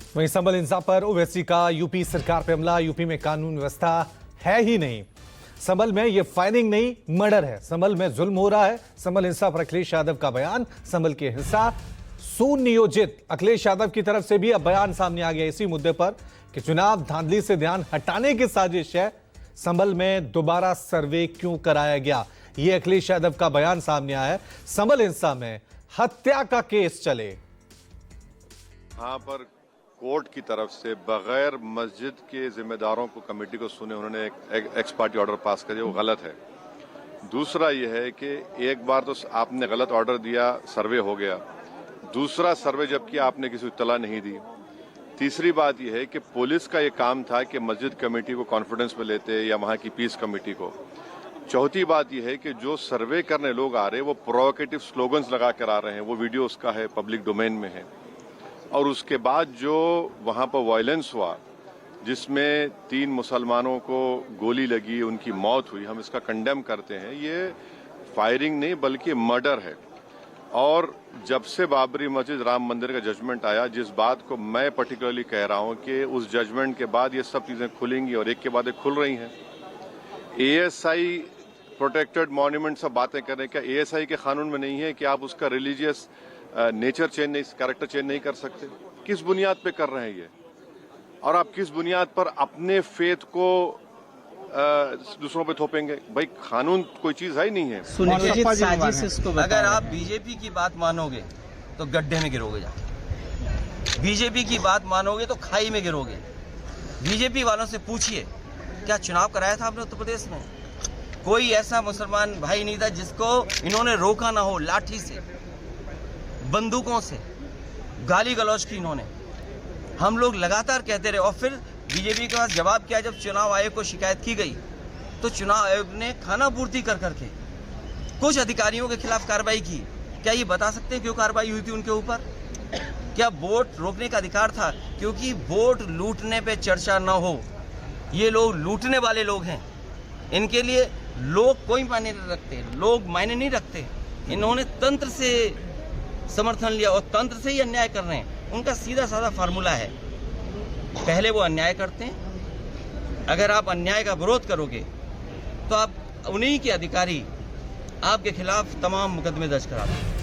वहीं संभल हिंसा पर ओवैसी का यूपी सरकार पे हमला। यूपी में कानून व्यवस्था है ही नहीं। संभल में ये फायरिंग नहीं, मर्डर है। संभल में जुल्म हो रहा है। संभल हिंसा पर अखिलेश यादव का बयान। संभल की हिंसा सुनियोजित। अखिलेश यादव की तरफ से भी अब बयान सामने आ गया इसी मुद्दे पर कि चुनाव धांधली से ध्यान हटाने की साजिश है। संभल में दोबारा सर्वे क्यों कराया गया, ये अखिलेश यादव का बयान सामने आया है। संभल हिंसा में हत्या का केस चले, वहां पर कोर्ट की तरफ से बगैर मस्जिद के जिम्मेदारों को कमेटी को सुने उन्होंने एक एक्स पार्टी ऑर्डर पास कर दिया, वो गलत है। दूसरा यह है कि एक बार तो आपने गलत ऑर्डर दिया, सर्वे हो गया। दूसरा सर्वे जब किया आपने किसी को इत्तला नहीं दी। तीसरी बात यह है कि पुलिस का ये काम था कि मस्जिद कमेटी को कॉन्फिडेंस में लेते या वहां की पीस कमेटी को। चौथी बात यह है कि जो सर्वे करने लोग आ रहे हैं वो प्रोवोकेटिव स्लोगन्स लगा कर आ रहे हैं, वो वीडियो उसका है, पब्लिक डोमेन में है। और उसके बाद जो वहां पर वायलेंस हुआ जिसमें 3 मुसलमानों को गोली लगी, उनकी मौत हुई, हम इसका कंडेम करते हैं। ये फायरिंग नहीं बल्कि मर्डर है। और जब से बाबरी मस्जिद राम मंदिर का जजमेंट आया, जिस बात को मैं पर्टिकुलरली कह रहा हूं कि उस जजमेंट के बाद ये सब चीजें खुलेंगी और एक के बाद एक खुल रही हैं। एएसआई प्रोटेक्टेड मॉन्यूमेंट सब बातें कर रहे हैं, क्या एएसआई के कानून में नहीं है कि आप उसका रिलीजियस नेचर चेंज नहीं, कैरेक्टर चेंज नहीं कर सकते? किस बुनियाद पे कर रहे हैं ये? और आप किस बुनियाद पर अपने फेथ को दूसरों पे थोपेंगे? भाई कानून कोई चीज है ही नहीं है। अगर आप बीजेपी की बात मानोगे तो गड्ढे में गिरोगे जाके, बीजेपी की बात मानोगे तो खाई में गिरोगे। बीजेपी वालों से पूछिए क्या चुनाव कराया था आपने उत्तर प्रदेश में? कोई ऐसा मुसलमान भाई नहीं था जिसको इन्होंने रोका ना हो। लाठी से, बंदूकों से, गाली गलौज की इन्होंने। हम लोग लगातार कहते रहे और फिर बीजेपी के पास जवाब क्या? जब चुनाव आयोग को शिकायत की गई तो चुनाव आयोग ने खाना पूर्ति कर करके कुछ अधिकारियों के खिलाफ कार्रवाई की। क्या ये बता सकते हैं क्यों कार्रवाई हुई थी उनके ऊपर? क्या वोट रोकने का अधिकार था? क्योंकि वोट लूटने पे चर्चा न हो। ये लोग लूटने वाले लोग हैं, इनके लिए लोग कोई मायने नहीं रखते, लोग मायने नहीं रखते। इन्होंने तंत्र से समर्थन लिया और तंत्र से ही अन्याय कर रहे हैं। उनका सीधा साधा फार्मूला है, पहले वो अन्याय करते हैं। अगर आप अन्याय का विरोध करोगे तो आप उन्हीं के अधिकारी आपके खिलाफ तमाम मुकदमे दर्ज करा दें।